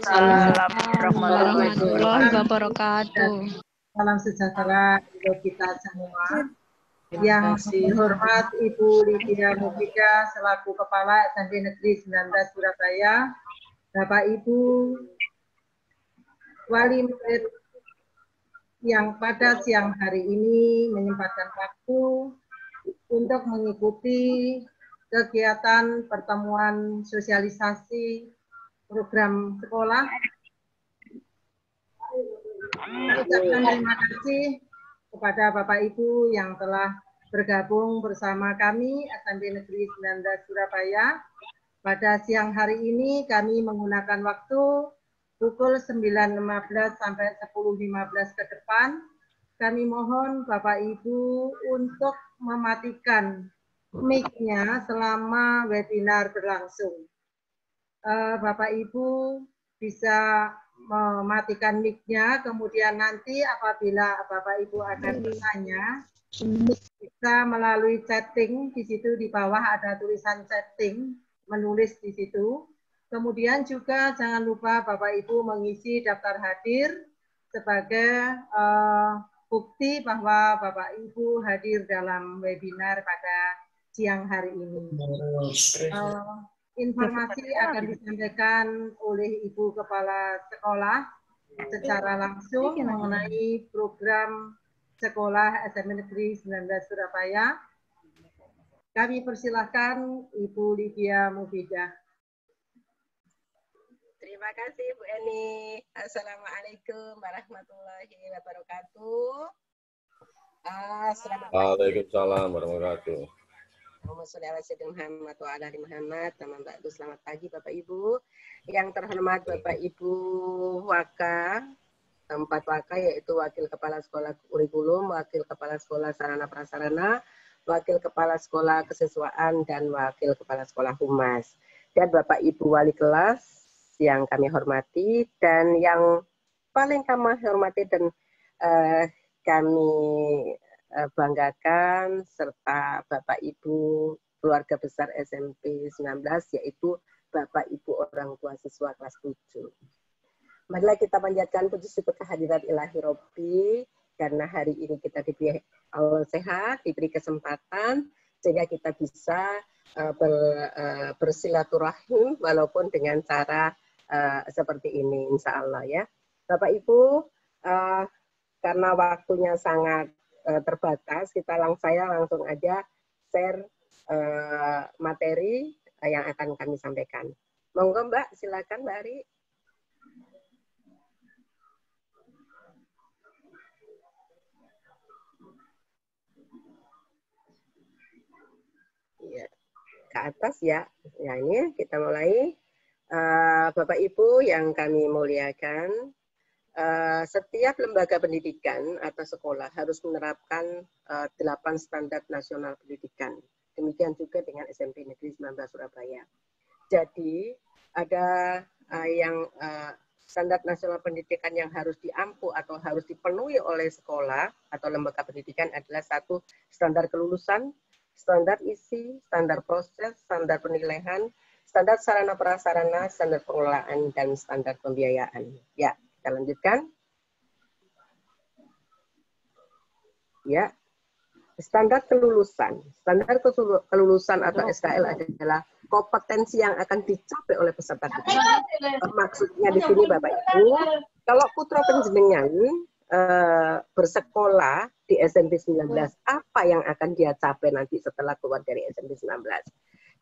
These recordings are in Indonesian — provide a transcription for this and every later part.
Waalaikumsalam warahmatullahi wabarakatuh. Salam sejahtera untuk kita semua. Yang dihormat Ibu Lydia Mufidah selaku Kepala SMP Negeri 19 Surabaya, Bapak Ibu wali murid yang pada siang hari ini menyempatkan waktu untuk mengikuti kegiatan pertemuan sosialisasi program sekolah. Mengucapkan terima kasih kepada Bapak Ibu yang telah bergabung bersama kami SMP Negeri 19 Surabaya. Pada siang hari ini kami menggunakan waktu pukul 9.15 sampai 10.15 ke depan. Kami mohon Bapak Ibu untuk mematikan mic-nya selama webinar berlangsung. Bapak Ibu bisa mematikan mic-nya, kemudian nanti apabila Bapak Ibu akan bertanya, bisa melalui chatting, di situ di bawah ada tulisan chatting, menulis di situ. Kemudian juga jangan lupa Bapak Ibu mengisi daftar hadir sebagai bukti bahwa Bapak Ibu hadir dalam webinar pada siang hari ini. Informasi akan disampaikan oleh Ibu Kepala Sekolah secara langsung mengenai program sekolah SMP Negeri 19 Surabaya. Kami persilahkan Ibu Lydia Mufidah. Terima kasih Bu Eni. Assalamualaikum warahmatullahi wabarakatuh. Waalaikumsalam warahmatullahi wabarakatuh. Selamat pagi Bapak Ibu. Yang terhormat Bapak Ibu Waka, 4 Waka yaitu Wakil Kepala Sekolah Kurikulum, Wakil Kepala Sekolah Sarana Prasarana, Wakil Kepala Sekolah Kesiswaan, dan Wakil Kepala Sekolah Humas. Dan Bapak Ibu Wali Kelas yang kami hormati, dan yang paling kami hormati dan kami banggakan, serta Bapak Ibu keluarga besar SMP 19, yaitu Bapak Ibu orang tua siswa kelas 7. Marilah kita panjatkan puji syukur kehadirat Ilahi Robbi, karena hari ini kita diberi Allah sehat, diberi kesempatan, sehingga kita bisa bersilaturahim walaupun dengan cara seperti ini, insya Allah ya. Bapak Ibu, karena waktunya sangat terbatas, saya langsung aja share materi yang akan kami sampaikan. Monggo Mbak, silakan Mbak Ari. Ya, ke atas ya. Ya ini kita mulai. Bapak Ibu yang kami muliakan, setiap lembaga pendidikan atau sekolah harus menerapkan 8 standar nasional pendidikan. Demikian juga dengan SMP Negeri 19 Surabaya. Jadi ada yang standar nasional pendidikan yang harus diampu atau harus dipenuhi oleh sekolah atau lembaga pendidikan adalah 1, standar kelulusan, standar isi, standar proses, standar penilaian, standar sarana prasarana, standar pengelolaan, dan standar pembiayaan. Ya. Kita lanjutkan. Ya, standar kelulusan. Standar kelulusan atau SKL adalah kompetensi yang akan dicapai oleh peserta didik. Maksudnya di sini Bapak Ibu, kalau putra panjenengan bersekolah di SMP 19, apa yang akan dia capai nanti setelah keluar dari SMP 19?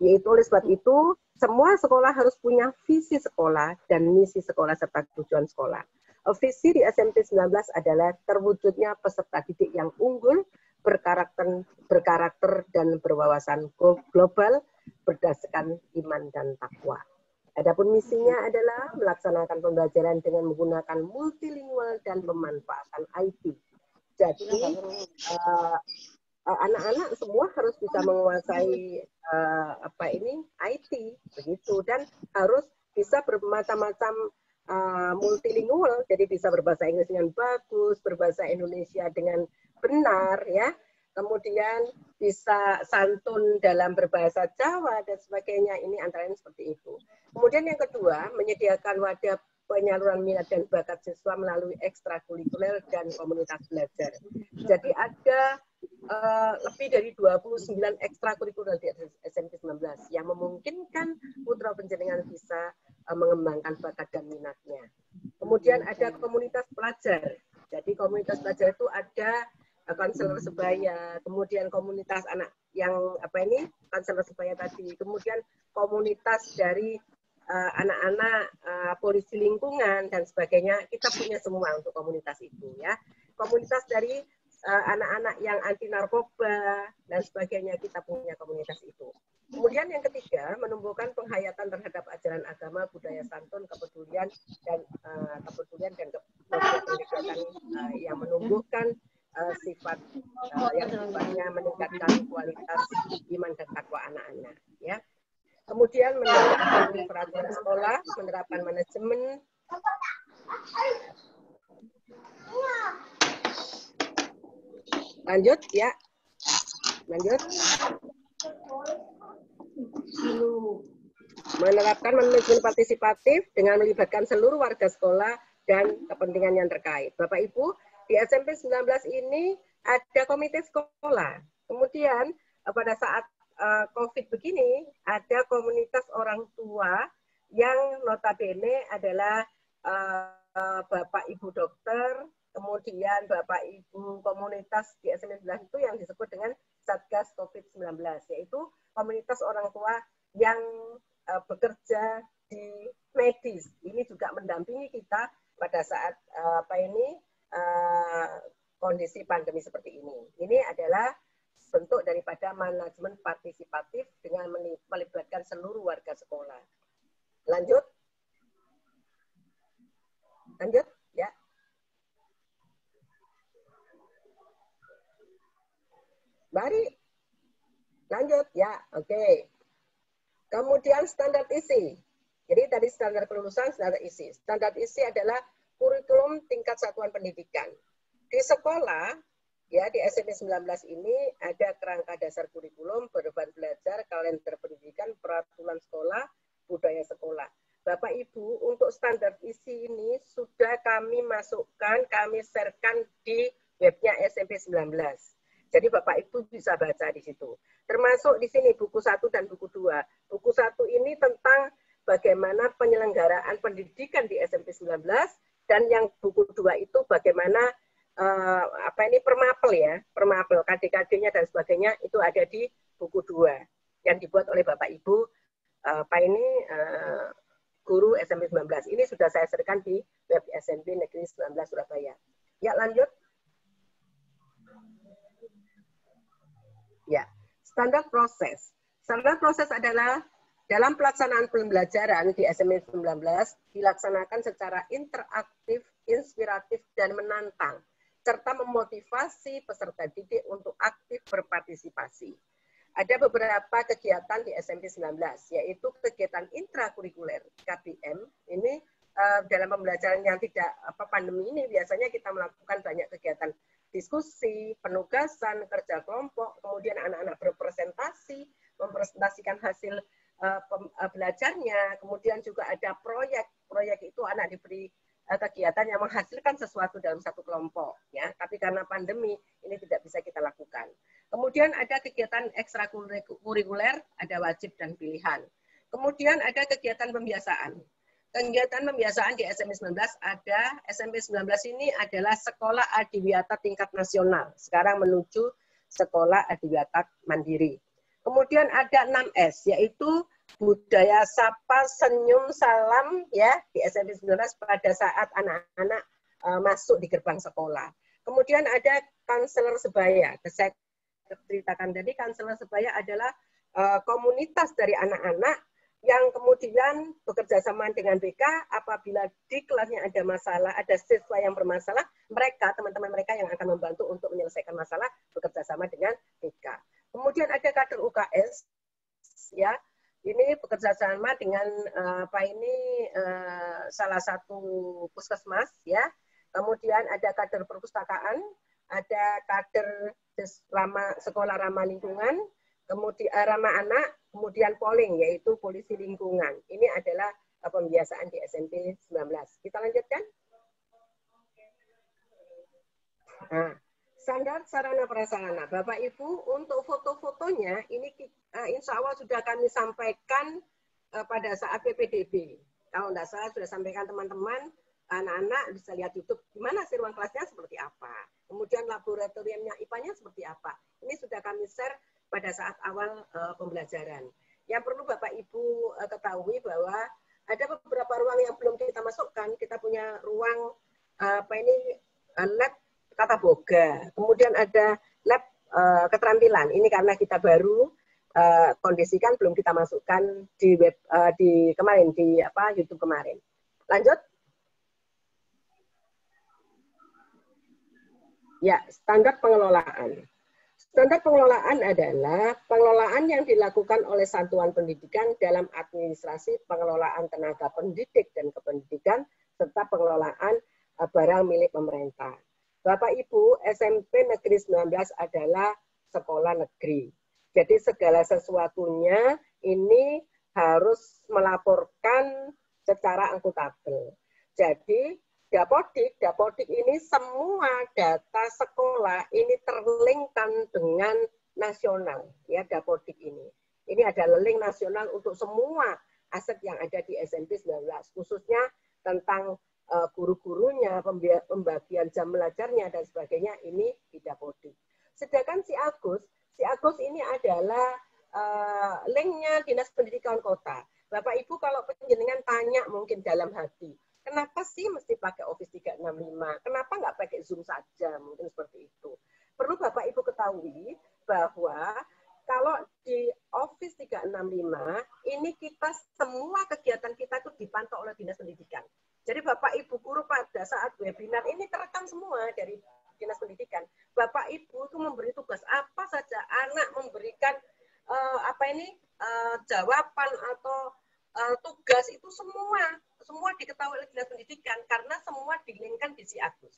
Yaitu oleh sebab itu, semua sekolah harus punya visi sekolah dan misi sekolah serta tujuan sekolah. Visi di SMP 19 adalah terwujudnya peserta didik yang unggul, berkarakter dan berwawasan global berdasarkan iman dan takwa. Adapun misinya adalah melaksanakan pembelajaran dengan menggunakan multilingual dan pemanfaatan IT. Jadi anak-anak semua harus bisa menguasai IT begitu, dan harus bisa bermacam-macam multilingual, jadi bisa berbahasa Inggris dengan bagus, berbahasa Indonesia dengan benar ya, kemudian bisa santun dalam berbahasa Jawa dan sebagainya. Ini antara lain seperti itu. Kemudian yang kedua, menyediakan wadah penyaluran minat dan bakat siswa melalui ekstrakurikuler dan komunitas belajar. Jadi ada lebih dari 29 ekstrakurikuler di SMP 19 yang memungkinkan putra panjenengan bisa mengembangkan bakat dan minatnya. Kemudian ada komunitas pelajar. Jadi komunitas pelajar itu ada konselor sebaya, kemudian komunitas anak yang konselor sebaya tadi, kemudian komunitas dari anak-anak polisi lingkungan dan sebagainya. Kita punya semua untuk komunitas itu ya. Komunitas dari anak-anak yang anti narkoba dan sebagainya, kita punya komunitas itu. Kemudian yang ketiga, menumbuhkan penghayatan terhadap ajaran agama, budaya santun, kepedulian dan kegiatan yang menumbuhkan sifat yang sifatnya meningkatkan kualitas iman dan takwa anak-anak. Ya. Kemudian menerapkan peraturan sekolah, menerapkan manajemen. Lanjut ya. Lanjut. Menerapkan manajemen partisipatif dengan melibatkan seluruh warga sekolah dan kepentingan yang terkait. Bapak Ibu, di SMP 19 ini ada komite sekolah. Kemudian pada saat COVID begini, ada komunitas orang tua yang notabene adalah Bapak Ibu dokter, kemudian Bapak Ibu komunitas di SMP 19 itu yang disebut dengan Satgas COVID-19, yaitu komunitas orang tua yang bekerja di medis. Ini juga mendampingi kita pada saat kondisi pandemi seperti ini. Ini adalah bentuk daripada manajemen partisipatif dengan melibatkan seluruh warga sekolah. Lanjut. Lanjut, ya. Mari. Lanjut, ya. Oke. Kemudian standar isi. Jadi tadi standar kelulusan, standar isi. Standar isi adalah kurikulum tingkat satuan pendidikan. Di sekolah, ya di SMP 19 ini ada kerangka dasar kurikulum, beban belajar, kalender pendidikan, peraturan sekolah, budaya sekolah. Bapak Ibu, untuk standar isi ini sudah kami masukkan, kami sharekan di webnya SMP 19. Jadi Bapak Ibu bisa baca di situ. Termasuk di sini buku 1 dan buku 2. Buku 1 ini tentang bagaimana penyelenggaraan pendidikan di SMP 19, dan yang buku 2 itu bagaimana permapel ya, permapel KD-KD-nya dan sebagainya itu ada di buku 2 yang dibuat oleh Bapak Ibu guru SMP 19. Ini sudah saya sharekan di web SMP Negeri 19 Surabaya. Ya, lanjut. Ya, standar proses. Standar proses adalah dalam pelaksanaan pembelajaran di SMP 19 dilaksanakan secara interaktif, inspiratif, dan menantang, serta memotivasi peserta didik untuk aktif berpartisipasi. Ada beberapa kegiatan di SMP 19, yaitu kegiatan intrakurikuler, KBM. Ini dalam pembelajaran yang tidak pandemi ini, biasanya kita melakukan banyak kegiatan diskusi, penugasan, kerja kelompok, kemudian anak-anak berpresentasi, mempresentasikan hasil belajarnya, kemudian juga ada proyek. Proyek itu anak diberi kegiatan yang menghasilkan sesuatu dalam satu kelompok, ya. Tapi karena pandemi ini tidak bisa kita lakukan. Kemudian ada kegiatan ekstrakurikuler, ada wajib dan pilihan. Kemudian ada kegiatan pembiasaan. Kegiatan pembiasaan di SMP 19 ada, SMP 19 ini adalah sekolah adiwiyata tingkat nasional. Sekarang menuju sekolah adiwiyata mandiri. Kemudian ada 6S, yaitu budaya sapa, senyum, salam ya di SMP 19 pada saat anak-anak masuk di gerbang sekolah. Kemudian ada konselor sebaya. Saya ceritakan tadi, konselor sebaya adalah komunitas dari anak-anak yang kemudian bekerja sama dengan BK apabila di kelasnya ada masalah, ada siswa yang bermasalah, mereka, teman-teman mereka yang akan membantu untuk menyelesaikan masalah bekerja sama dengan BK. Kemudian ada kader UKS, ya, ini bekerja sama dengan salah satu puskesmas, ya. Kemudian ada kader perpustakaan, ada kader sekolah ramah lingkungan, kemudian ramah anak, kemudian polling, yaitu polisi lingkungan. Ini adalah pembiasaan di SMP 19. Kita lanjutkan. Nah, standar sarana prasarana. Bapak Ibu, untuk foto-fotonya ini insya Allah sudah kami sampaikan pada saat PPDB. Kalau tidak salah sudah sampaikan teman-teman, anak-anak bisa lihat YouTube gimana sih ruang kelasnya seperti apa. Kemudian laboratoriumnya IPA-nya seperti apa. Ini sudah kami share pada saat awal pembelajaran. Yang perlu Bapak Ibu ketahui bahwa ada beberapa ruang yang belum kita masukkan. Kita punya ruang lab tata boga. Kemudian ada lab keterampilan. Ini karena kita baru kondisikan, belum kita masukkan di web di kemarin di YouTube kemarin. Lanjut. Ya, standar pengelolaan. Standar pengelolaan adalah pengelolaan yang dilakukan oleh satuan pendidikan dalam administrasi pengelolaan tenaga pendidik dan kependidikan serta pengelolaan barang milik pemerintah. Bapak Ibu, SMP Negeri 19 adalah sekolah negeri. Jadi segala sesuatunya ini harus melaporkan secara akuntabel. Jadi Dapodik ini semua data sekolah ini terlinkkan dengan nasional, ya Dapodik ini. Ini adalah link nasional untuk semua aset yang ada di SMP 19, khususnya tentang guru-gurunya, pembagian jam belajarnya dan sebagainya ini di Dapodik. Sedangkan si Agus ini adalah linknya Dinas Pendidikan Kota. Bapak Ibu kalau penjenengan tanya mungkin dalam hati, kenapa sih mesti pakai Office 365? Kenapa nggak pakai Zoom saja? Mungkin seperti itu. Perlu Bapak Ibu ketahui bahwa kalau di Office 365, ini kita semua kegiatan kita itu dipantau oleh Dinas Pendidikan. Jadi Bapak Ibu guru pada saat webinar ini terekam semua dari Dinas Pendidikan. Bapak Ibu itu memberi tugas apa saja, anak memberikan jawaban atau tugas itu semua diketahui oleh Dinas Pendidikan karena semua dilinkkan di si Agus.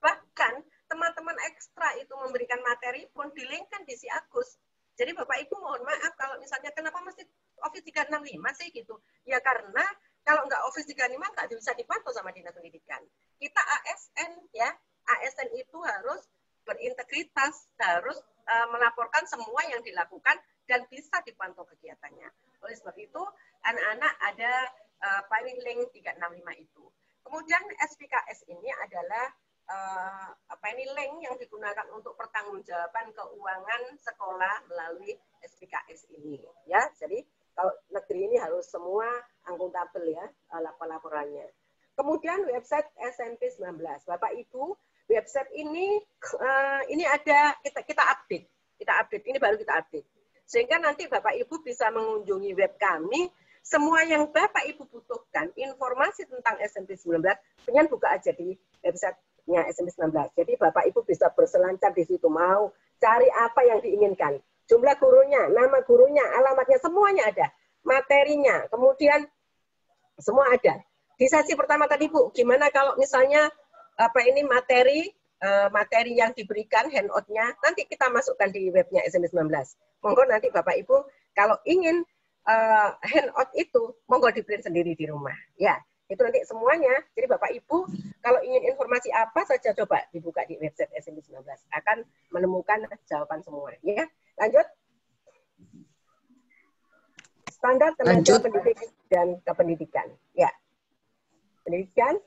Bahkan teman-teman ekstra itu memberikan materi pun dilinkkan di si Agus. Jadi Bapak Ibu mohon maaf kalau misalnya kenapa mesti Office 365 sih gitu. Ya karena kalau nggak Office 365 nggak bisa dipantau sama Dinas Pendidikan. Kita ASN ya, ASN itu harus berintegritas, harus melaporkan semua yang dilakukan dan bisa dipantau kegiatannya. Oleh sebab itu anak-anak ada link 365 itu. Kemudian SPKS ini adalah link yang digunakan untuk pertanggungjawaban keuangan sekolah melalui SPKS ini. Ya, jadi kalau negeri ini harus semua akuntabel ya laporannya. Kemudian website SMP 19. Bapak Ibu, website ini ada kita update. Ini baru kita update. Sehingga nanti Bapak Ibu bisa mengunjungi web kami. Semua yang Bapak Ibu butuhkan, informasi tentang SMP 19, kemudian buka aja di website-nya SMP 19. Jadi Bapak Ibu bisa berselancar di situ, mau cari apa yang diinginkan. Jumlah gurunya, nama gurunya, alamatnya, semuanya ada. Materinya, kemudian semua ada. Di sesi pertama tadi Bu, gimana kalau misalnya materi yang diberikan, handout-nya, nanti kita masukkan di webnya SMP 19. Monggo nanti Bapak Ibu, kalau ingin handout itu monggo di-print sendiri di rumah. Ya, itu nanti semuanya. Jadi Bapak Ibu kalau ingin informasi apa saja coba dibuka di website SMP 19 akan menemukan jawaban semua. Ya, lanjut. Standar tenaga pendidik dan kependidikan. Ya, pendidikan.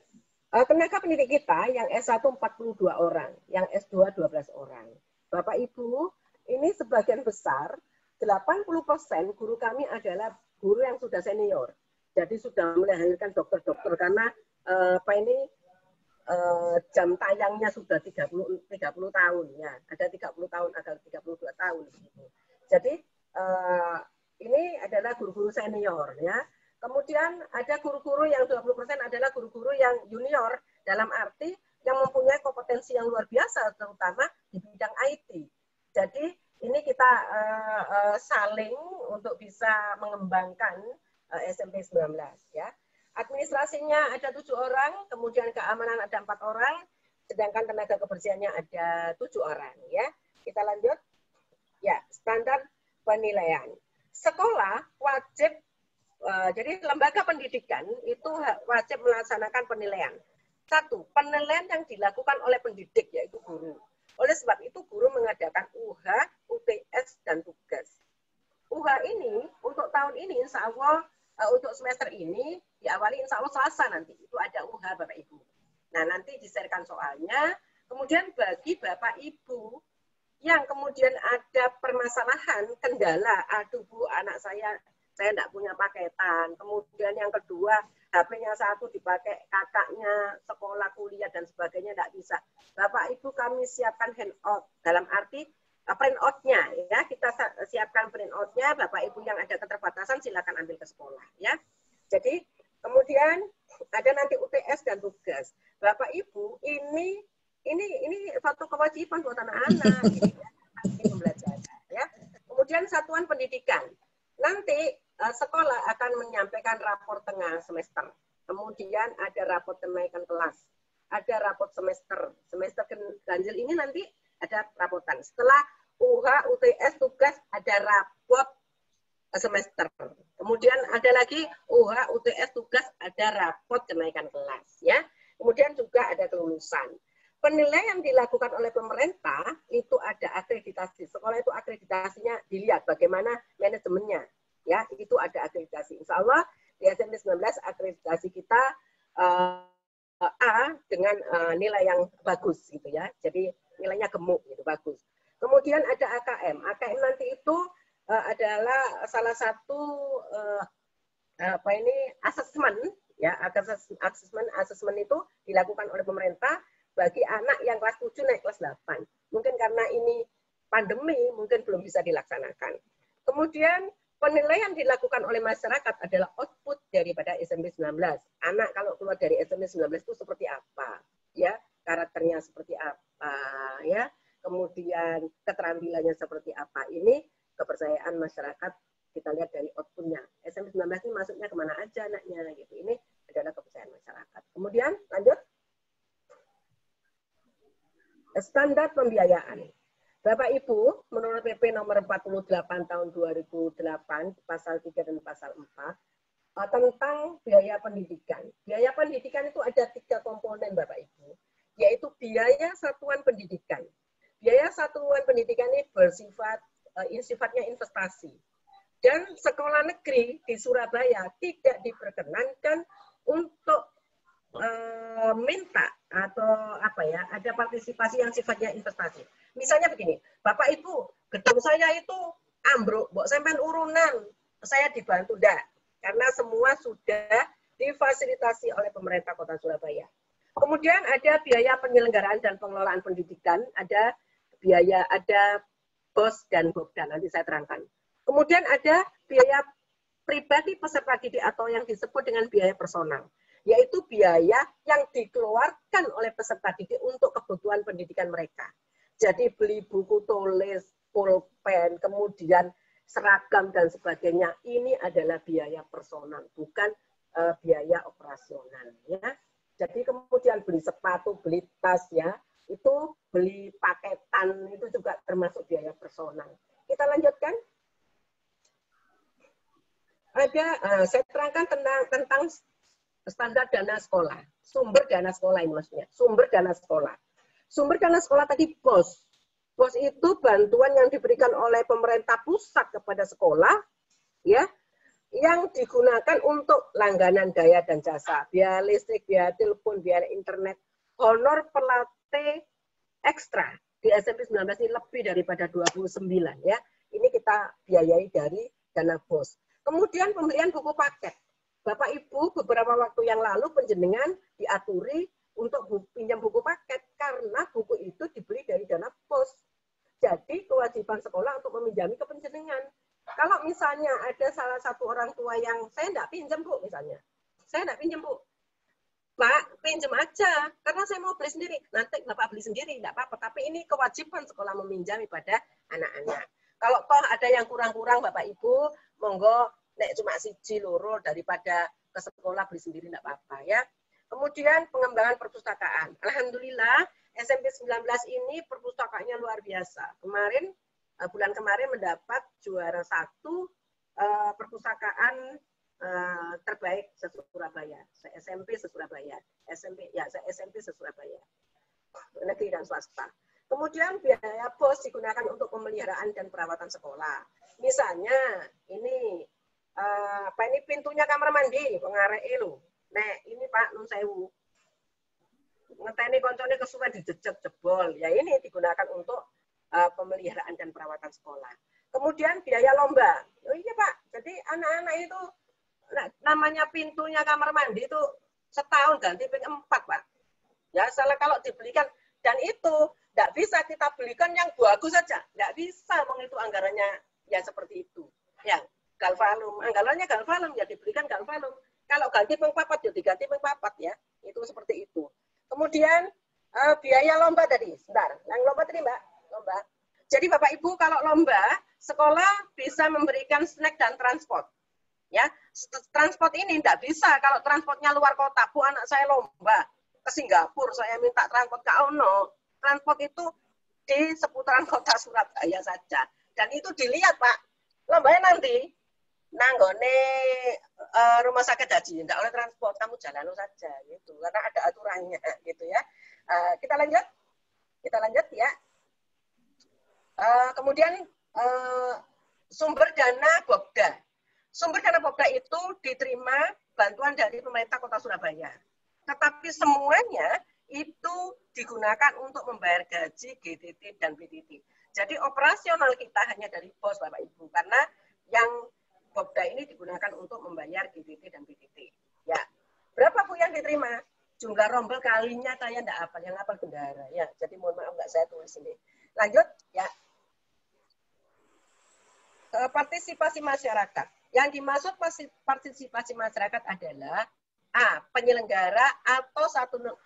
Tenaga pendidik kita yang S1 42 orang, yang S2 12 orang. Bapak Ibu, ini sebagian besar 80% guru kami adalah guru yang sudah senior. Jadi sudah melahirkan dokter-dokter karena jam tayangnya sudah 30 tahun ya. Ada 30 tahun, ada 32 tahun begitu. Jadi ini adalah guru-guru senior ya. Kemudian ada guru-guru yang 20% adalah guru-guru yang junior dalam arti yang mempunyai kompetensi yang luar biasa terutama di bidang IT. Jadi ini kita saling untuk bisa mengembangkan SMP 19 ya. Administrasinya ada 7 orang, kemudian keamanan ada 4 orang, sedangkan tenaga kebersihannya ada 7 orang ya. Kita lanjut. Ya, standar penilaian. Sekolah wajib Jadi lembaga pendidikan itu wajib melaksanakan penilaian. Satu, penilaian yang dilakukan oleh pendidik, yaitu guru. Oleh sebab itu, guru mengadakan UH, UTS, dan tugas. UH ini, untuk tahun ini, insya Allah, untuk semester ini, diawali insya Allah Selasa nanti. Itu ada UH, Bapak Ibu. Nah, nanti diserahkan soalnya. Kemudian bagi Bapak Ibu yang kemudian ada permasalahan, kendala, aduh Bu, anak saya tidak punya paketan. Kemudian yang kedua, HP-nya satu dipakai kakaknya, sekolah, kuliah, dan sebagainya tidak bisa. Bapak Ibu kami siapkan handout, dalam arti print out-nya. Ya, kita siapkan print out-nya, Bapak Ibu yang ada keterbatasan silakan ambil ke sekolah. Ya. Jadi, kemudian ada nanti UTS dan tugas. Bapak Ibu, ini suatu kewajiban buat anak-anak. Pembelajaran. Ya. Kemudian satuan pendidikan. Nanti sekolah akan menyampaikan rapor tengah semester. Kemudian ada rapor kenaikan kelas. Ada rapor semester. Semester ganjil ini nanti ada rapotan. Setelah UH, UTS, tugas, ada rapor semester. Kemudian ada lagi UH, UTS, tugas, ada rapor kenaikan kelas. Ya. Kemudian juga ada kelulusan. Penilaian yang dilakukan oleh pemerintah itu ada akreditasi. Sekolah itu akreditasinya dilihat bagaimana manajemennya. Ya, itu ada akreditasi. Insya Allah di SMP 19 akreditasi kita A dengan nilai yang bagus gitu ya. Jadi nilainya gemuk gitu, bagus. Kemudian ada AKM. AKM nanti itu adalah salah satu asesmen ya, asesmen itu dilakukan oleh pemerintah bagi anak yang kelas 7 naik kelas 8. Mungkin karena ini pandemi, mungkin belum bisa dilaksanakan. Kemudian penilaian dilakukan oleh masyarakat adalah output daripada SMP 19. Anak kalau keluar dari SMP 19 itu seperti apa? Ya, karakternya seperti apa? Ya, kemudian keterampilannya seperti apa? Ini kepercayaan masyarakat kita lihat dari outputnya. SMP 19 ini masuknya kemana aja anaknya? Gitu. Ini adalah kepercayaan masyarakat. Kemudian lanjut. Standar pembiayaan. Bapak Ibu, menurut PP nomor 48 tahun 2008, pasal 3 dan pasal 4, tentang biaya pendidikan. Biaya pendidikan itu ada 3 komponen Bapak Ibu, yaitu biaya satuan pendidikan. Biaya satuan pendidikan ini sifatnya investasi. Dan sekolah negeri di Surabaya tidak diperkenankan untuk minta atau ada partisipasi yang sifatnya investasi. Misalnya begini, Bapak Ibu, gedung saya itu ambruk, mbok sampean urunan, saya dibantu enggak? Karena semua sudah difasilitasi oleh pemerintah Kota Surabaya. Kemudian ada biaya penyelenggaraan dan pengelolaan pendidikan, ada BOS dan BOBDA, nanti saya terangkan. Kemudian ada biaya pribadi peserta didik atau yang disebut dengan biaya personal, yaitu biaya yang dikeluarkan oleh peserta didik untuk kebutuhan pendidikan mereka. Jadi beli buku tulis, pulpen, kemudian seragam dan sebagainya, ini adalah biaya personal, bukan biaya operasional. Ya. Jadi kemudian beli sepatu, beli tas, ya, itu beli paketan, itu juga termasuk biaya personal. Kita lanjutkan. Saya terangkan tentang standar dana sekolah, sumber dana sekolah ini maksudnya, sumber dana sekolah. Sumber dana sekolah tadi BOS. BOS itu bantuan yang diberikan oleh pemerintah pusat kepada sekolah, ya, yang digunakan untuk langganan daya dan jasa, biaya listrik, biaya telepon, biaya internet, honor pelatih ekstra. Di SMP 19 ini lebih daripada 29, ya. Ini kita biayai dari dana BOS. Kemudian pembelian buku paket. Bapak Ibu, beberapa waktu yang lalu penjenengan diaturi untuk pinjam buku paket karena buku itu dibeli dari dana BOS. Jadi kewajiban sekolah untuk meminjami ke penjenengan. Kalau misalnya ada salah satu orang tua yang saya enggak pinjam Bu misalnya. Saya enggak pinjam Bu. Pak, pinjam aja karena saya mau beli sendiri. Nanti Bapak beli sendiri enggak apa-apa, tapi ini kewajiban sekolah meminjami pada anak-anak. Kalau toh ada yang kurang-kurang Bapak Ibu, monggo nek cuma siji loro daripada ke sekolah beli sendiri enggak apa-apa ya. Kemudian pengembangan perpustakaan. Alhamdulillah SMP 19 ini perpustakaannya luar biasa. Bulan kemarin mendapat juara 1 perpustakaan terbaik se-Surabaya, se-SMP se-Surabaya, se-SMP se-Surabaya, negeri dan swasta. Kemudian biaya BOS digunakan untuk pemeliharaan dan perawatan sekolah. Misalnya ini ini pintunya kamar mandi, pengarek lu. Nek, ini Pak nun sewu. Ngeteni koncone kesuwen dijejeg jebol. Ya ini digunakan untuk pemeliharaan dan perawatan sekolah. Kemudian biaya lomba. Oh iya Pak, jadi anak-anak itu namanya pintunya kamar mandi itu setahun ganti ping 4 Pak. Ya, salah kalau dibelikan dan itu tidak bisa kita belikan yang bagus saja. Tidak bisa itu anggarannya ya seperti itu. Ya, galvalum, anggarannya galvalum ya dibelikan galvalum. Kalau ganti ping 4 ya diganti ping 4 ya. Itu seperti itu. Kemudian biaya lomba tadi. Sebentar, yang lomba tadi Mbak, lomba. Jadi Bapak Ibu kalau lomba, sekolah bisa memberikan snack dan transport. Ya, transport ini tidak bisa kalau transportnya luar kota. Bu, anak saya lomba ke Singapura, saya minta transport ke Ono. Transport itu di seputaran kota Surabaya saja. Dan itu dilihat Pak, lombanya nanti nanggone rumah sakit haji, tidak oleh transport, kamu jalan saja gitu, karena ada aturannya gitu ya. Kita lanjut ya. Kemudian sumber dana Bobda. Sumber dana Bobda itu diterima bantuan dari pemerintah Kota Surabaya. Tetapi semuanya itu digunakan untuk membayar gaji, GTT, dan PTT. Jadi operasional kita hanya dari BOS, Bapak Ibu, karena yang Bobda ini digunakan untuk membayar GTT dan PTT. Ya, berapa Bu yang diterima? Jumlah rombel kalinya saya tidak hafal, yang hafal bendara. Ya, jadi mohon maaf nggak saya tulis ini. Lanjut, ya. Partisipasi masyarakat. Yang dimaksud partisipasi masyarakat adalah penyelenggara atau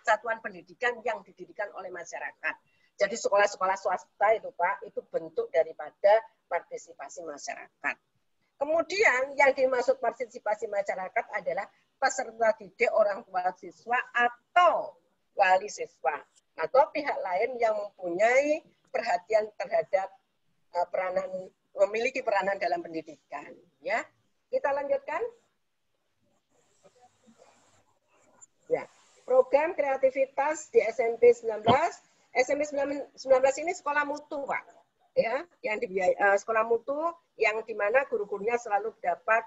satuan pendidikan yang didirikan oleh masyarakat. Jadi sekolah-sekolah swasta itu Pak, itu bentuk daripada partisipasi masyarakat. Kemudian yang dimaksud partisipasi masyarakat adalah peserta didik orang tua siswa atau wali siswa atau pihak lain yang mempunyai perhatian terhadap memiliki peranan dalam pendidikan. Ya, kita lanjutkan. Ya, program kreativitas di SMP 19. SMP 19 ini sekolah mutu, Pak. Ya, yang dibiayai sekolah mutu yang di mana guru-gurunya selalu dapat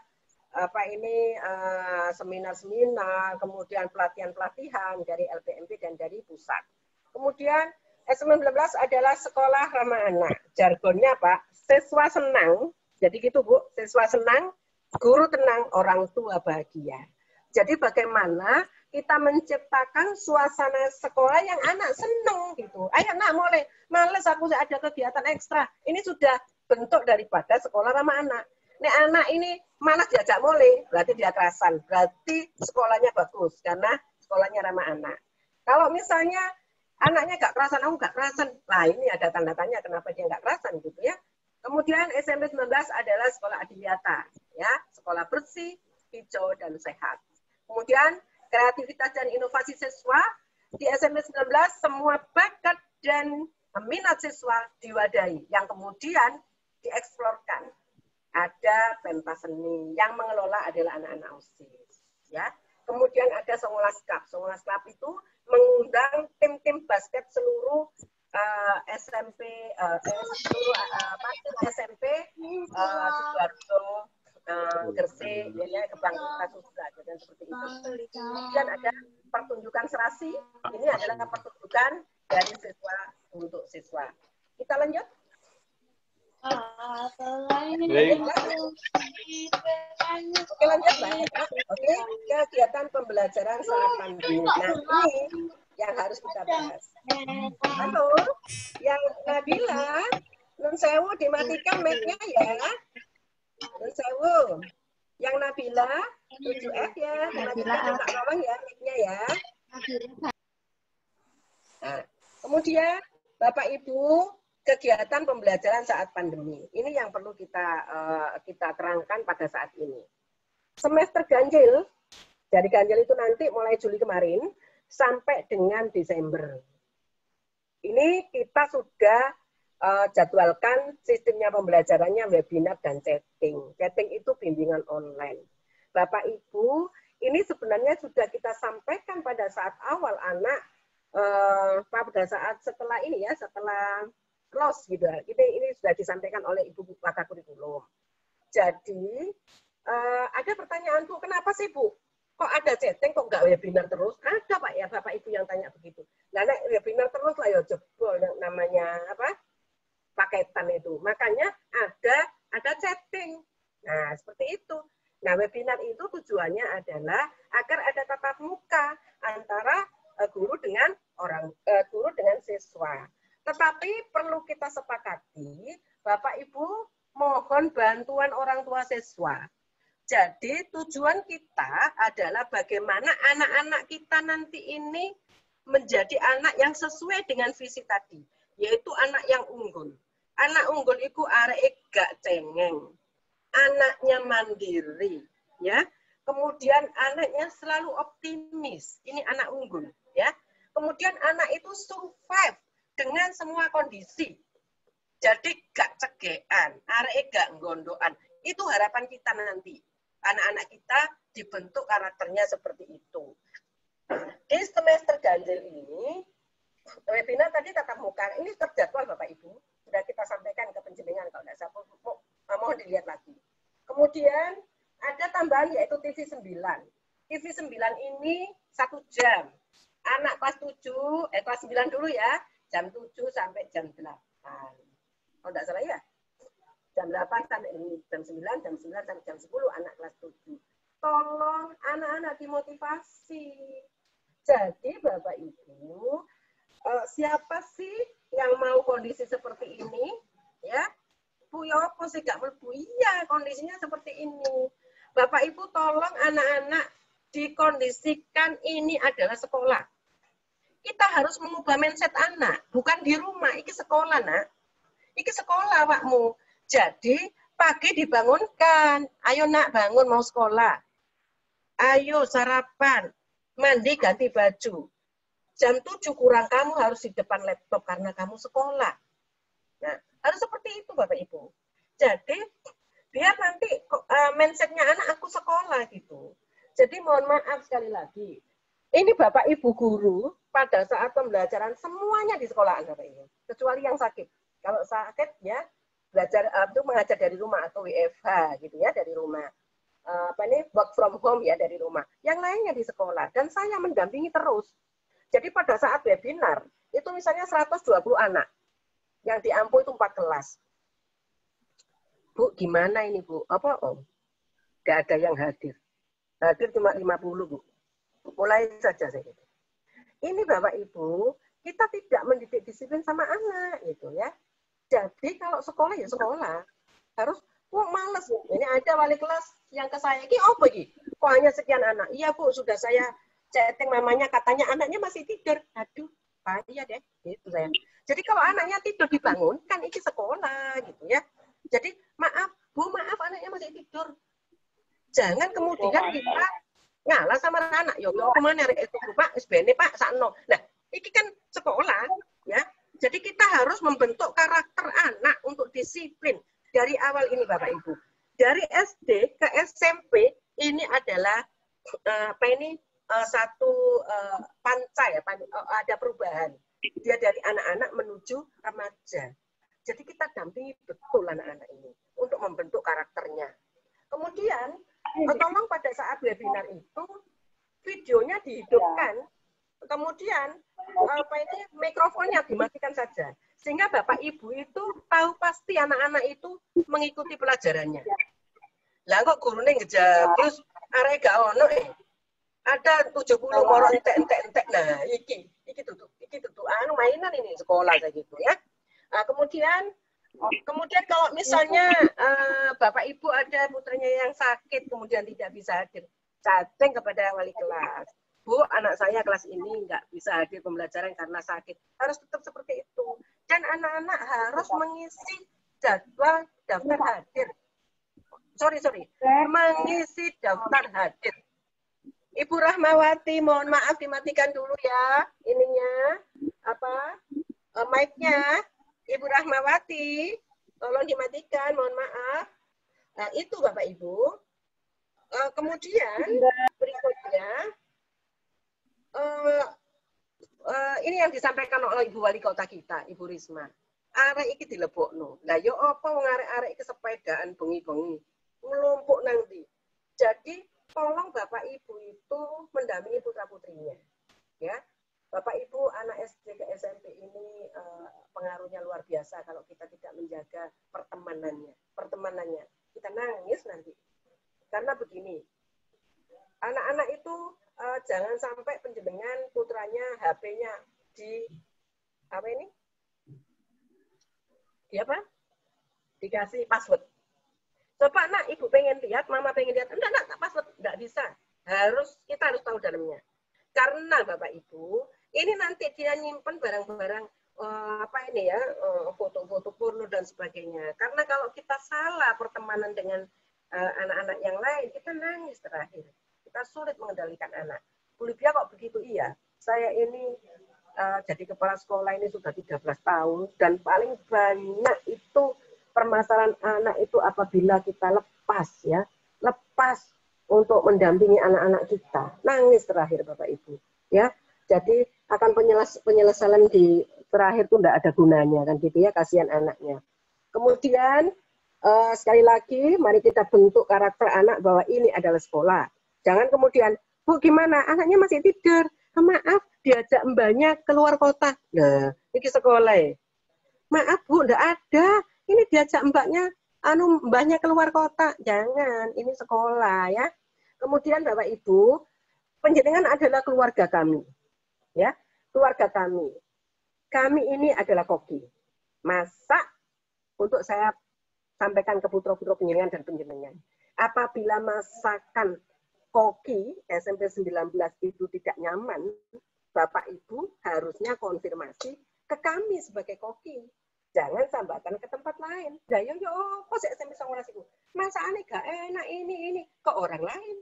seminar-seminar, kemudian pelatihan-pelatihan dari LPMP dan dari pusat. Kemudian S19 adalah sekolah ramah anak. Jargonnya Pak, siswa senang. Jadi gitu Bu, siswa senang, guru tenang, orang tua bahagia. Jadi bagaimana kita menciptakan suasana sekolah yang anak senang gitu. Ayo nak mulai, males aku ada kegiatan ekstra. Ini sudah bentuk daripada sekolah ramah anak. Nek anak ini malas diajak mulai, berarti dia kerasan. Berarti sekolahnya bagus karena sekolahnya ramah anak. Kalau misalnya anaknya gak kerasan, aku gak kerasan. Nah ini ada tanda tanya kenapa dia gak kerasan gitu ya. Kemudian SMP 19 adalah sekolah adiwiyata, ya, sekolah bersih, hijau dan sehat. Kemudian kreativitas dan inovasi siswa di SMP 19 semua bakat dan minat siswa diwadahi yang kemudian dieksplorkan. Ada pentas seni yang mengelola adalah anak-anak OSIS, ya. Kemudian ada Songolas Cup. Songolas Cup itu mengundang tim-tim basket seluruh SMP, SMP, Sidoarjo, Gresik, ya, Kebangkitan Sosial dan seperti itu. Kemudian ada pertunjukan serasi. Ini adalah pertunjukan dari siswa untuk siswa. Kita lanjut. Oke lanjut Mbak. Oke, kegiatan pembelajaran saat pandemi. Nah ini yang harus kita bahas. Halo, yang Nabila, Nun Sewu dimatikan mic-nya ya. Nun Sewu, yang Nabila 7F ya, dimatikan minta tolong ya mic-nya ya. Nah, kemudian Bapak Ibu, kegiatan pembelajaran saat pandemi. Ini yang perlu kita terangkan pada saat ini. Semester ganjil, dari ganjil itu nanti mulai Juli kemarin sampai dengan Desember. Ini kita sudah jadwalkan sistemnya pembelajarannya webinar dan chatting. Chatting itu bimbingan online. Bapak Ibu, ini sebenarnya sudah kita sampaikan pada saat awal anak, pada saat setelah ini ya, setelah close gitu. Ini sudah disampaikan oleh Ibu Pakar Kurikulum. Jadi ada pertanyaan Bu, kenapa sih Bu? Kok ada chatting, kok nggak webinar terus? Ada Pak ya, Bapak Ibu yang tanya begitu. Nah, webinar terus lah ya jebol namanya apa? Paketan itu. Makanya ada chatting. Nah, seperti itu. Nah, webinar itu tujuannya adalah agar ada tatap muka antara guru dengan guru dengan siswa. Tetapi perlu kita sepakati, Bapak Ibu mohon bantuan orang tua siswa. Jadi tujuan kita adalah bagaimana anak-anak kita nanti ini menjadi anak yang sesuai dengan visi tadi, yaitu anak yang unggul. Anak unggul itu arek gak cengeng, anaknya mandiri, ya. Kemudian anaknya selalu optimis. Ini anak unggul, ya. Kemudian anak itu survive dengan semua kondisi. Jadi gak cegean, arek gak gondoan. Itu harapan kita nanti. Anak-anak kita dibentuk karakternya seperti itu. Di semester ganjil ini, webinar tadi tatap muka, ini terjadwal Bapak Ibu. Sudah kita sampaikan ke penjenengan, kalau tidak salah, mohon dilihat lagi. Kemudian ada tambahan yaitu TV 9. TV 9 ini 1 jam. Anak kelas 7, kelas 9 dulu ya, jam 7 sampai jam 8. Kalau tidak salah ya? Jam 8 sampai jam 9, jam 9 sampai jam 10 anak kelas 7. Tolong anak-anak dimotivasi. Jadi Bapak Ibu, siapa sih yang mau kondisi seperti ini? Ya, Bu ya apa sih gak mlebu? Iya, kondisinya seperti ini. Bapak Ibu tolong anak-anak dikondisikan ini adalah sekolah. Kita harus mengubah mindset anak, bukan di rumah. Iki sekolah, Nak. Iki sekolah, Pakmu. Jadi pagi dibangunkan, ayo Nak bangun mau sekolah. Ayo sarapan, mandi ganti baju. Jam 7 kurang kamu harus di depan laptop karena kamu sekolah. Nah, harus seperti itu Bapak Ibu. Jadi biar nanti mindsetnya anak aku sekolah gitu. Jadi mohon maaf sekali lagi. Ini Bapak Ibu guru pada saat pembelajaran semuanya di sekolahan Bapak Ibu. Kecuali yang sakit. Kalau sakit ya belajar itu mengajar dari rumah atau WFH gitu ya dari rumah. Work from home ya dari rumah. Yang lainnya di sekolah dan saya mendampingi terus. Jadi pada saat webinar itu misalnya 120 anak yang diampu itu 4 kelas. Bu, gimana ini Bu? Apa Om? Gak ada yang hadir. Hadir cuma 50 Bu. Mulai saja saya gitu. Ini Bapak Ibu, kita tidak mendidik disiplin sama anak gitu ya. Jadi kalau sekolah ya sekolah. Harus, males. Ini ada wali kelas yang ke saya, "Ki, apa Ki? Kok hanya sekian anak?" "Iya Bu, sudah saya chatting mamanya, katanya anaknya masih tidur." Aduh, payah deh. Gitu saya. Jadi kalau anaknya tidur dibangunkan, ini sekolah gitu ya. Jadi maaf, Bu, maaf anaknya masih tidur. Jangan kemudian kita ngalah sama anak. Yo, kemana itu Pak? SBN Pak, sakno. Nah, ini kan sekolah ya. Jadi kita harus membentuk karakter anak untuk disiplin dari awal ini Bapak Ibu. Dari SD ke SMP ini adalah satu panca ya, ada perubahan. Dia dari anak-anak menuju remaja. Jadi kita dampingi betul anak-anak ini untuk membentuk karakternya. Kemudian tolong pada saat webinar itu videonya dihidupkan. Kemudian mikrofonnya dimatikan saja. Sehingga Bapak Ibu itu tahu pasti anak-anak itu mengikuti pelajarannya. Lah kok gurune ngejablus arek gak ono ada 70 moro entek-entek. Nah, iki tuh mainan ini sekolah kayak gitu ya. Nah, kemudian kalau misalnya Bapak Ibu ada putranya yang sakit kemudian tidak bisa hadir, chatting kepada wali kelas. Bu, anak saya kelas ini nggak bisa hadir pembelajaran karena sakit. Harus tetap seperti itu. Dan anak-anak harus mengisi jadwal daftar hadir. Mengisi daftar hadir. Ibu Rahmawati, mohon maaf dimatikan dulu ya. Ininya, mic-nya. Ibu Rahmawati, tolong dimatikan, mohon maaf. Nah, itu Bapak Ibu. Kemudian berikutnya ini yang disampaikan oleh Ibu Wali Kota kita, Ibu Risma. Arek iki dilebokno. Lah yo apa wong arek-arek iki sepedaan bengi-bengi. Ngelumpuk nanti. Jadi tolong Bapak Ibu itu mendampingi putra-putrinya. Ya. Bapak Ibu anak SD ke SMP ini pengaruhnya luar biasa kalau kita tidak menjaga pertemanannya. Kita nangis nanti. Karena begini. Anak-anak itu jangan sampai penjenengan putranya HP-nya di apa ini? Di apa? Dikasih password. Coba nak, ibu pengen lihat, mama pengen lihat. Enggak, password. Enggak bisa. Kita harus tahu dalamnya. Karena Bapak Ibu, ini nanti dia nyimpen barang-barang foto-foto porno dan sebagainya. Karena kalau kita salah pertemanan dengan anak-anak yang lain, kita nangis terakhir. Kita sulit mengendalikan anak. Bolivia kok begitu? Iya. Saya ini jadi kepala sekolah ini sudah 13 tahun dan paling banyak itu permasalahan anak itu apabila kita lepas untuk mendampingi anak-anak kita. Nangis terakhir Bapak Ibu. Ya. Jadi akan penyelesaian di terakhir itu tidak ada gunanya kan gitu ya, kasihan anaknya. Kemudian sekali lagi mari kita bentuk karakter anak bahwa ini adalah sekolah. Jangan kemudian, Bu gimana? Anaknya masih tidur. Maaf, diajak mbaknya keluar kota. Nah, ini sekolah ya. Maaf Bu, enggak ada. Ini diajak mbaknya keluar kota. Jangan, ini sekolah ya. Kemudian Bapak Ibu, panjenengan adalah keluarga kami. Ya, keluarga kami. Kami ini adalah koki. Masa untuk saya sampaikan ke putra-putra panjenengan dan panjenengan. Apabila masakan koki SMP 19 itu tidak nyaman, Bapak Ibu harusnya konfirmasi ke kami sebagai koki. Jangan sambatkan ke tempat lain. Lah yo kok SMP 19 itu? Masakannya gak enak ini ke orang lain.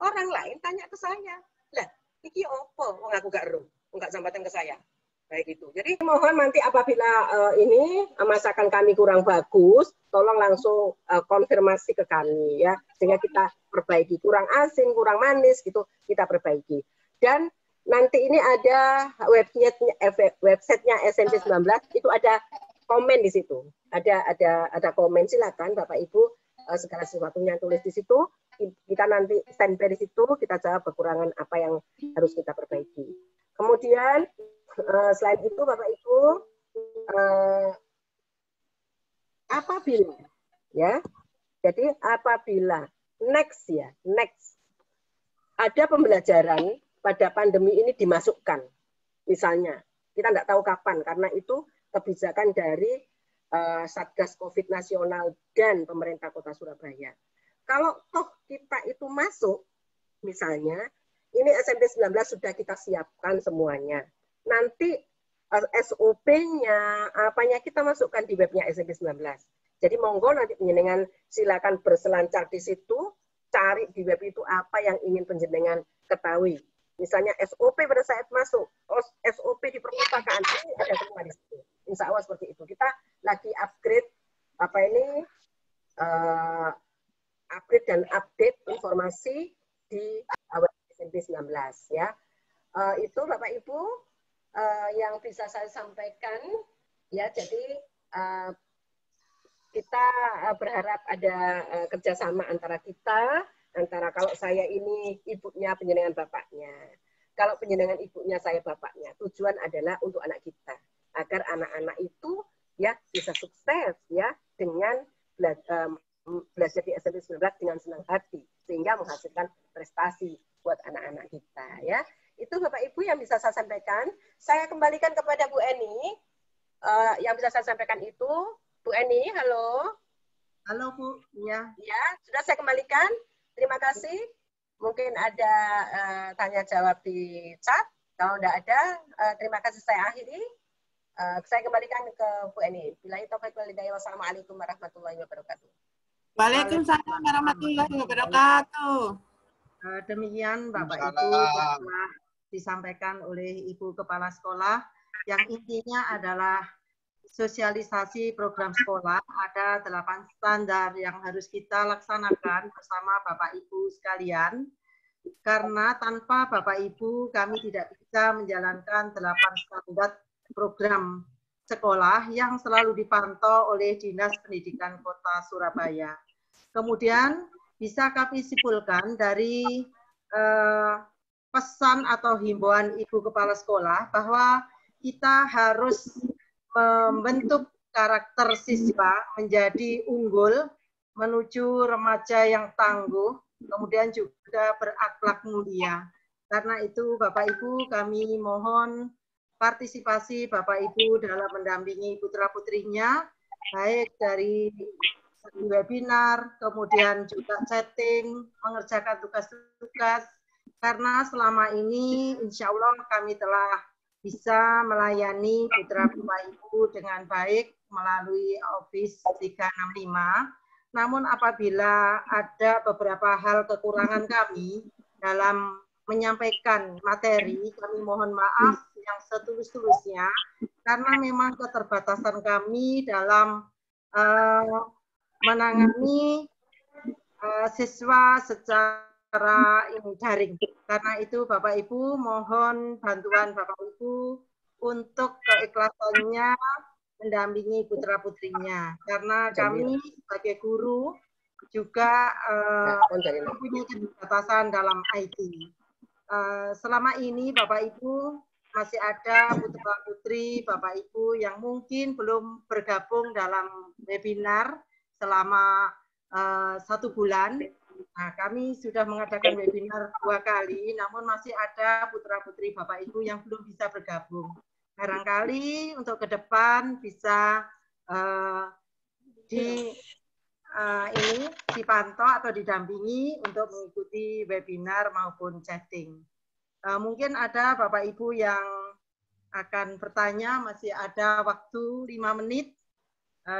Orang lain tanya ke saya. Lah, iki opo? Wong aku gak ero, enggak sambatan ke saya. Baik itu. Jadi mohon nanti apabila ini masakan kami kurang bagus, tolong langsung konfirmasi ke kami ya, sehingga kita perbaiki. Kurang asin, kurang manis gitu kita perbaiki. Dan nanti ini ada websitenya SMP 19 itu ada komen di situ. Ada komen, silakan Bapak Ibu segala sesuatunya yang tulis di situ. Kita nanti standby di situ, kita jawab kekurangan apa yang harus kita perbaiki. Kemudian selain itu Bapak Ibu, apabila ya, jadi apabila next ada pembelajaran pada pandemi ini dimasukkan, misalnya kita nggak tahu kapan karena itu kebijakan dari Satgas COVID nasional dan pemerintah Kota Surabaya. Kalau toh kita itu masuk, misalnya ini SMP 19 sudah kita siapkan semuanya. Nanti SOP-nya, apanya kita masukkan di webnya SMP 19. Jadi monggo nanti penjenengan silakan berselancar di situ, cari di web itu apa yang ingin penjenengan ketahui. Misalnya SOP pada saat masuk, SOP di perpustakaan ini ada semua di situ. Insya Allah seperti itu. Kita lagi upgrade upgrade dan update informasi di web SMP 19 ya. Itu Bapak Ibu yang bisa saya sampaikan ya. Jadi kita berharap ada kerjasama antara kalau saya ini ibunya, penjenengan bapaknya. Kalau penjenengan ibunya, saya bapaknya. Tujuan adalah untuk anak kita agar anak-anak itu ya bisa sukses ya dengan belajar di SMP 19 dengan senang hati sehingga menghasilkan prestasi buat anak-anak kita ya. Itu Bapak Ibu yang bisa saya sampaikan. Saya kembalikan kepada Bu Eni. Yang bisa saya sampaikan itu, Bu Eni, halo. Halo Bu, ya. Ya, sudah saya kembalikan. Terima kasih. Mungkin ada tanya jawab di chat. Kalau tidak ada, terima kasih saya akhiri. Saya kembalikan ke Bu Eni. Billahi taufiq wal hidayah. Wassalamualaikum warahmatullahi wabarakatuh. Waalaikumsalam warahmatullahi wabarakatuh. Demikian Bapak Ibu telah disampaikan oleh Ibu Kepala Sekolah. Yang intinya adalah sosialisasi program sekolah, ada 8 standar yang harus kita laksanakan bersama Bapak Ibu sekalian. Karena tanpa Bapak Ibu kami tidak bisa menjalankan 8 standar program sekolah yang selalu dipantau oleh Dinas Pendidikan Kota Surabaya. Kemudian bisa kami simpulkan dari pesan atau himbauan Ibu Kepala Sekolah bahwa kita harus membentuk karakter siswa menjadi unggul menuju remaja yang tangguh, kemudian juga berakhlak mulia. Karena itu Bapak Ibu kami mohon partisipasi Bapak Ibu dalam mendampingi putra-putrinya, baik dari webinar, kemudian juga chatting, mengerjakan tugas-tugas, karena selama ini insya Allah kami telah bisa melayani putra Bapak Ibu dengan baik melalui Office 365. Namun apabila ada beberapa hal kekurangan kami dalam menyampaikan materi, kami mohon maaf yang setulus-tulusnya, karena memang keterbatasan kami dalam menangani siswa secara daring. Karena itu Bapak Ibu mohon bantuan Bapak Ibu untuk keikhlasannya mendampingi putra-putrinya. Karena kami sebagai guru juga mempunyai keterbatasan dalam IT. Selama ini Bapak Ibu masih ada putra-putri Bapak Ibu yang mungkin belum bergabung dalam webinar selama 1 bulan. Nah, kami sudah mengadakan webinar 2 kali, namun masih ada putra-putri Bapak Ibu yang belum bisa bergabung. Barangkali untuk ke depan bisa dipantau atau didampingi untuk mengikuti webinar maupun chatting. Mungkin ada Bapak Ibu yang akan bertanya, masih ada waktu 5 menit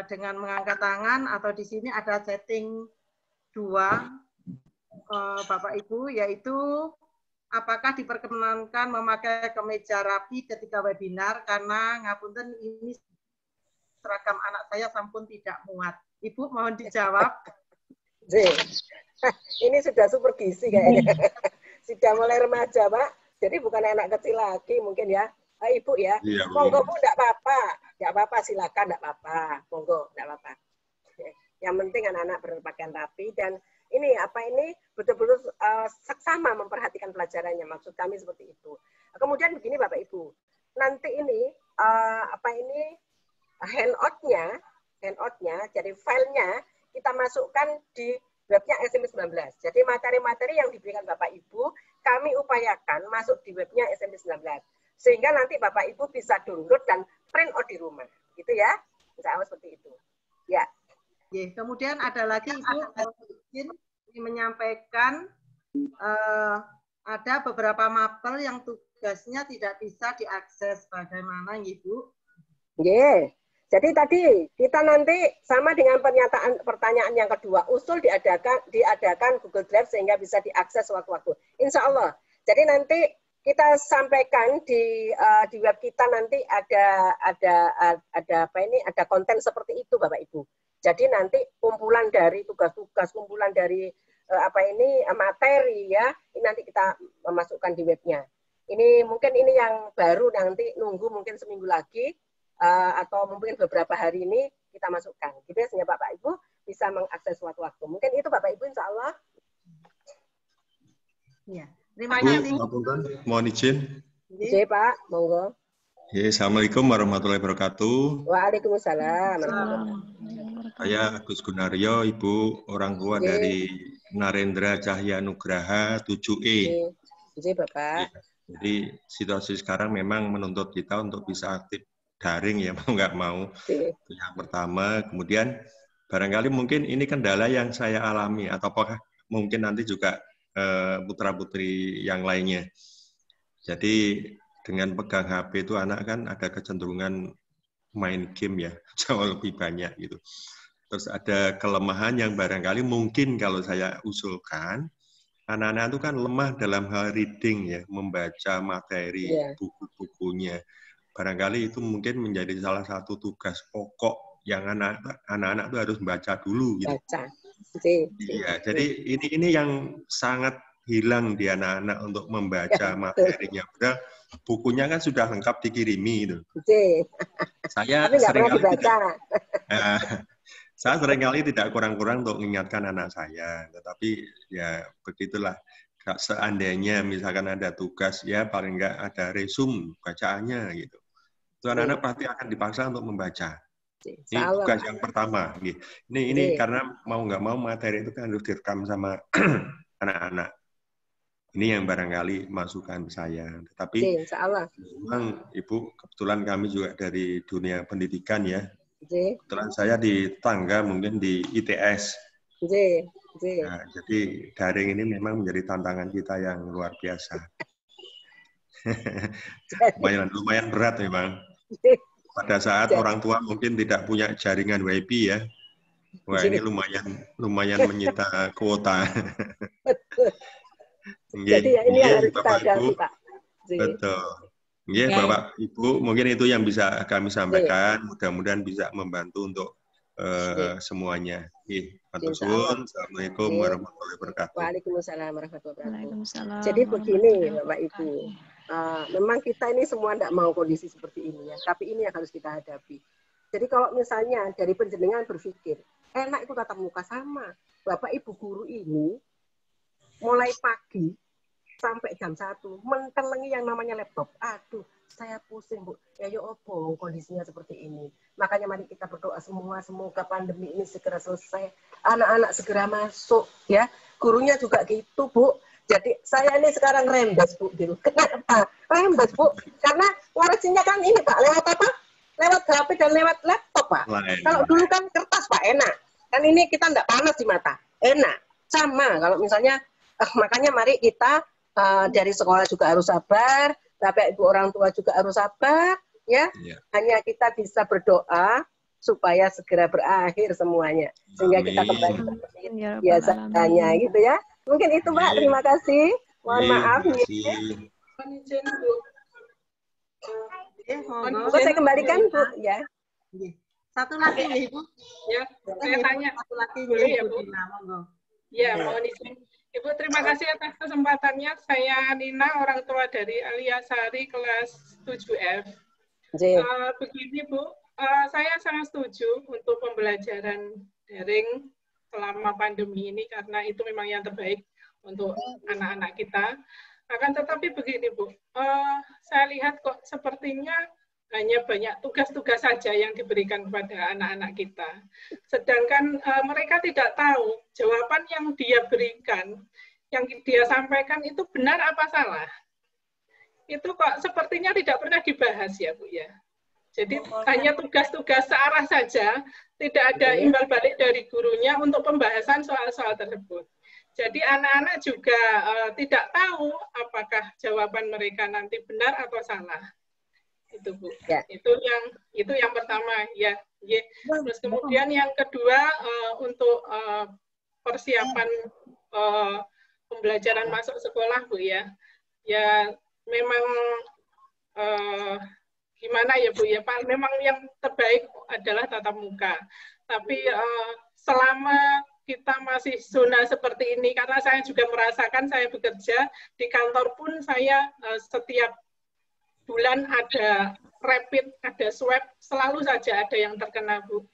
dengan mengangkat tangan, atau di sini ada chatting 2 Bapak Ibu, yaitu apakah diperkenankan memakai kemeja rapi ketika webinar, karena ngapunten ini seragam anak saya sampun tidak muat. Ibu mohon dijawab. Ini sudah super gizi kayaknya. Sudah mulai remaja, Pak. Jadi bukan anak kecil lagi mungkin ya. Ibu ya. Iya, monggo Bu, enggak apa-apa. Enggak apa-apa, silakan, enggak apa-apa. Monggo, enggak apa-apa. Yang penting anak-anak berpakaian rapi, dan ini betul-betul seksama memperhatikan pelajarannya. Maksud kami seperti itu. Kemudian begini Bapak Ibu. Nanti ini handout-nya, jadi filenya kita masukkan di webnya SMP 19. Jadi materi-materi yang diberikan Bapak Ibu, kami upayakan masuk di webnya SMP 19. Sehingga nanti Bapak Ibu bisa download dan print out di rumah. Gitu ya. Insya Allah seperti itu. Ya. Kemudian ada lagi Ibu izin menyampaikan ada beberapa mapel yang tugasnya tidak bisa diakses. Bagaimana Ibu? Jadi tadi kita nanti sama dengan pertanyaan yang kedua, usul diadakan Google Drive sehingga bisa diakses waktu-waktu. Insya Allah. Jadi nanti kita sampaikan di web kita nanti ada konten seperti itu Bapak Ibu. Jadi nanti kumpulan dari tugas-tugas, kumpulan dari materi ya, ini nanti kita memasukkan di webnya. Ini mungkin ini yang baru, nanti nunggu mungkin seminggu lagi atau mungkin beberapa hari ini kita masukkan. Gitu ya, sehingga Bapak Ibu bisa mengakses waktu-waktu. Mungkin itu Bapak Ibu insya Allah. Ya. Terima kasih. Mohon izin. Pak, monggo. Assalamualaikum warahmatullahi wabarakatuh. Waalaikumsalam. Saya Agus Gunaryo, Ibu orang tua dari Narendra Cahya Nugraha 7E. Bapak. Jadi situasi sekarang memang menuntut kita untuk bisa aktif daring ya, mau nggak mau. Itu yang pertama. Kemudian barangkali mungkin ini kendala yang saya alami, atau apakah mungkin nanti juga putra-putri yang lainnya. Jadi dengan pegang HP itu anak kan ada kecenderungan main game ya, jauh lebih banyak gitu. Terus ada kelemahan yang barangkali mungkin kalau saya usulkan, anak-anak itu kan lemah dalam hal reading ya, membaca materi buku-bukunya. barangkali itu mungkin menjadi salah satu tugas pokok yang anak-anak itu harus baca dulu gitu. Baca. Iya, jadi ini yang sangat hilang di anak-anak untuk membaca materinya. Padahal bukunya kan sudah lengkap dikirimi itu. Saya seringkali tidak kurang-kurang untuk mengingatkan anak saya, tetapi ya begitulah. Seandainya misalkan ada tugas, ya paling enggak ada resume bacaannya gitu. Itu anak-anak pasti akan dipaksa untuk membaca. Ini tugas yang pertama. Ini karena mau nggak mau materi itu kan harus direkam sama anak-anak. Ini yang barangkali masukan saya. Tetapi memang Ibu, kebetulan kami juga dari dunia pendidikan ya. Kebetulan saya di tangga mungkin di ITS. Nah, jadi daring ini memang menjadi tantangan kita yang luar biasa. lumayan berat memang. Pada saat orang tua mungkin tidak punya jaringan WiFi ya. Wah, ini lumayan menyita kuota. Jadi ya ini harus kita hadapi, Pak. Betul. Nggih, Bapak Ibu, mungkin itu yang bisa kami sampaikan. Mudah-mudahan bisa membantu untuk semuanya. Assalamualaikum warahmatullahi wabarakatuh. Waalaikumsalam warahmatullahi wabarakatuh. Waalaikumsalam. Jadi begini, Bapak Ibu. Memang kita ini semua tidak mau kondisi seperti ini ya, tapi ini yang harus kita hadapi. Jadi kalau misalnya dari penjenengan berpikir, enak itu tatap muka sama. Bapak Ibu guru ini mulai pagi sampai jam 1 mentelengi yang namanya laptop. Aduh, saya pusing, Bu. Ya yuk opo kondisinya seperti ini. Makanya mari kita berdoa semua, semoga pandemi ini segera selesai. Anak-anak segera masuk ya. Gurunya juga gitu, Bu. Jadi saya ini sekarang rembes, Bu. Kenapa? Rembes, Bu. Karena ngoresinya kan ini, Pak. Lewat apa? Lewat HP dan lewat laptop, Pak. Kalau dulu kan kertas, Pak, enak. Kan ini kita enggak panas di mata. Enak. Sama kalau misalnya makanya mari kita dari sekolah juga harus sabar, Bapak Ibu orang tua juga harus sabar, ya. Hanya kita bisa berdoa supaya segera berakhir semuanya, sehingga kita kembali seperti biasanya, gitu ya. Mungkin itu, Mbak. Terima kasih. Mohon maaf. Saya kembalikan, Bu. Ya. Satu lagi, Ibu. Ya, saya tanya. Satu lagi, boleh ya, Bu? Monggo. Ya, mohon izin. Ibu, terima kasih atas kesempatannya. Saya Nina, orang tua dari Alia Sari, kelas 7F. Begini, Bu, saya sangat setuju untuk pembelajaran daring selama pandemi ini, karena itu memang yang terbaik untuk anak-anak kita. Akan tetapi begini, Bu, saya lihat kok sepertinya hanya banyak tugas-tugas saja yang diberikan kepada anak-anak kita. Sedangkan mereka tidak tahu jawaban yang dia berikan, yang dia sampaikan itu benar apa salah. Itu kok sepertinya tidak pernah dibahas ya, Bu ya. Jadi hanya tugas-tugas searah saja, tidak ada imbal balik dari gurunya untuk pembahasan soal-soal tersebut. Jadi anak-anak juga tidak tahu apakah jawaban mereka nanti benar atau salah. Itu, Bu. Ya. Itu yang pertama ya. Terus kemudian yang kedua untuk persiapan pembelajaran masuk sekolah, Bu ya. Ya memang gimana ya, Bu ya. Memang yang terbaik adalah tatap muka. Tapi selama kita masih zona seperti ini, karena saya juga merasakan, saya bekerja di kantor pun saya setiap bulan ada rapid, ada swab, selalu saja ada yang terkena, Bu.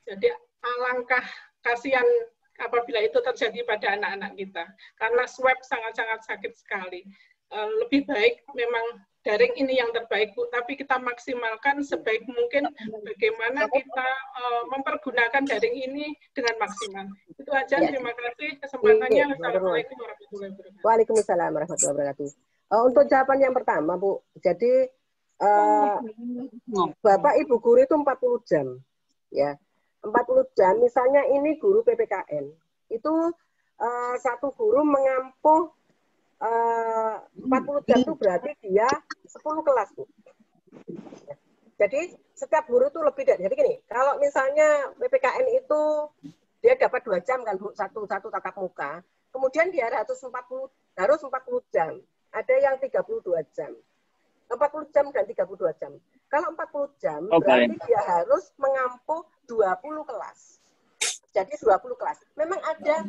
Jadi alangkah kasihan apabila itu terjadi pada anak-anak kita. Karena swab sangat-sangat sakit sekali. Lebih baik memang daring ini yang terbaik, Bu. Tapi kita maksimalkan sebaik mungkin bagaimana kita mempergunakan daring ini dengan maksimal. Itu aja, terima kasih kesempatannya. Assalamualaikum warahmatullahi wabarakatuh. Waalaikumsalam warahmatullahi wabarakatuh. Untuk jawaban yang pertama, Bu, jadi Bapak Ibu guru itu 40 jam, ya, 40 jam. Misalnya ini guru PPKN, itu satu guru mengampuh 40 jam itu berarti dia 10 kelas, Bu. Jadi setiap guru itu lebih dari, jadi gini, kalau misalnya PPKN itu dia dapat 2 jam kan, Bu, satu tatap muka, kemudian dia harus 40 jam. Ada yang 32 jam. 40 jam dan 32 jam. Kalau 40 jam, berarti dia harus mengampu 20 kelas. Jadi 20 kelas. Memang ada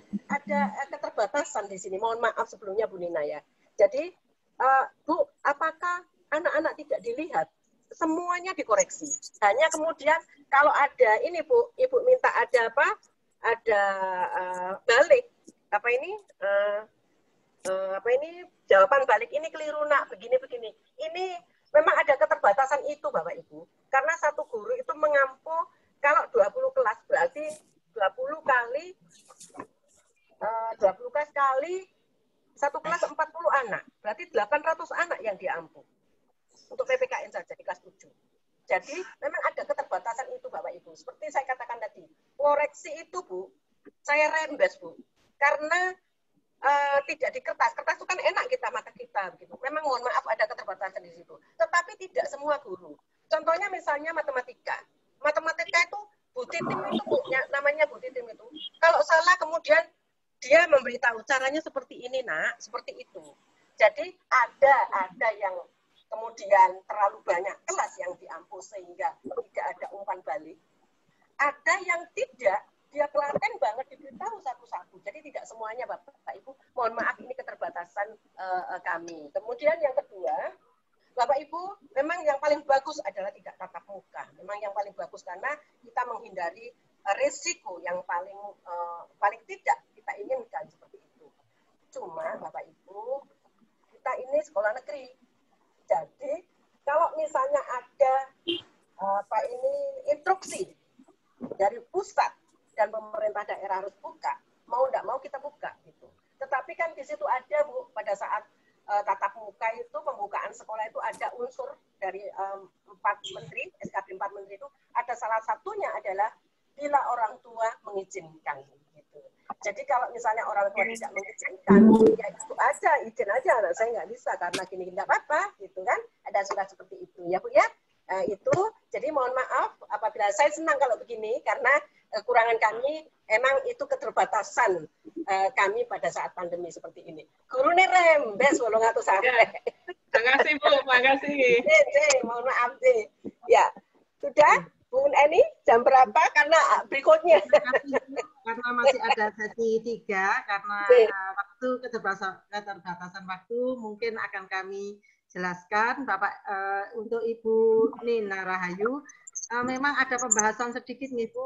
keterbatasan di sini. Mohon maaf sebelumnya Bu Nina ya. Jadi Bu, apakah anak-anak tidak dilihat? Semuanya dikoreksi. Hanya kemudian kalau ada ini Bu, Ibu minta ada apa? Ada balik. Apa ini? Jawaban balik ini keliru nak, begini-begini. Ini memang ada keterbatasan itu Bapak Ibu. Karena satu guru itu mengampu kalau 20 kelas berarti 20 kali satu kelas 40 anak. Berarti 800 anak yang diampu. Untuk PPKN saja di kelas 7. Jadi memang ada keterbatasan itu Bapak Ibu. Seperti saya katakan tadi, koreksi itu Bu, saya rembes Bu. Karena tidak di kertas. Kertas itu kan enak kita mata kita begitu. Memang mohon maaf ada keterbatasan di situ. Tetapi tidak semua guru. Contohnya misalnya matematika. Matematika itu Bu Titim itu Bu, namanya Bu Titim itu. Kalau salah kemudian dia memberitahu caranya seperti ini nak, seperti itu. Jadi ada yang kemudian terlalu banyak kelas yang diampu sehingga tidak ada umpan balik. Ada yang tidak, dia telaten banget diberitahu satu-satu. Jadi tidak semuanya Bapak Ibu. Mohon maaf ini keterbatasan kami. Kemudian yang kedua, Bapak Ibu, memang yang paling bagus adalah tidak tatap muka. Memang yang paling bagus karena kita menghindari risiko yang paling tidak kita inginkan seperti itu. Cuma Bapak Ibu, kita ini sekolah negeri. Jadi kalau misalnya ada instruksi dari pusat dan pemerintah daerah harus buka, mau tidak mau kita buka gitu. Tetapi kan di situ ada Bu, pada saat tatap muka itu pembukaan sekolah itu ada unsur dari 4 menteri, SKP 4 menteri itu ada salah satunya adalah bila orang tua mengizinkan gitu. Jadi kalau misalnya orang tua tidak mengizinkan, ya itu aja, izin aja, anak saya nggak bisa karena gini nggak apa-apa, gitu kan? Ada surat seperti itu ya Bu ya. Itu jadi mohon maaf apabila saya senang kalau begini karena kekurangan kami emang itu keterbatasan kami pada saat pandemi seperti ini. Guru nih rembes walau nggak tuh sampai. Terima kasih Bu, terima kasih. Mohon maaf deh. Ya sudah. Bu Eni, jam berapa? Karena berikutnya. Karena masih ada sesi 3, karena waktu keterbatasan waktu, mungkin akan kami jelaskan, Bapak, untuk Ibu Nina Rahayu, memang ada pembahasan sedikit nih Bu,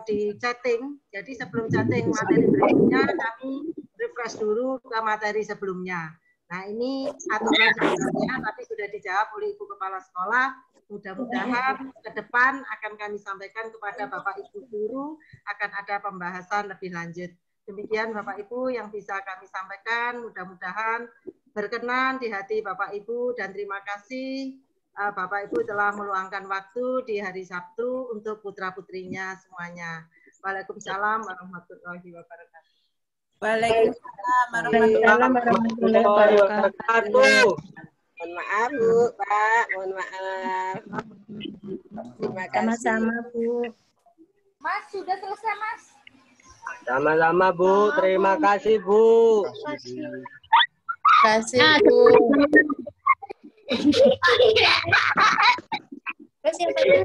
di chatting. Jadi sebelum chatting materi berikutnya, kami refresh dulu ke materi sebelumnya. Nah ini aturan sebelumnya, tapi sudah dijawab oleh Ibu Kepala Sekolah. Mudah-mudahan ke depan akan kami sampaikan kepada Bapak Ibu guru, akan ada pembahasan lebih lanjut. Demikian Bapak Ibu yang bisa kami sampaikan, mudah-mudahan berkenan di hati Bapak Ibu, dan terima kasih Bapak Ibu telah meluangkan waktu di hari Sabtu untuk putra-putrinya semuanya. Waalaikumsalam warahmatullahi wabarakatuh. Waalaikumsalam warahmatullahi wabarakatuh. Mohon maaf Bu, Pak, mohon maaf. Terima kasih. Sama-sama Bu. Mas, sudah selesai Mas. Sama-sama Bu, terima kasih Bu. Terima kasih Bu. Terus yang tadi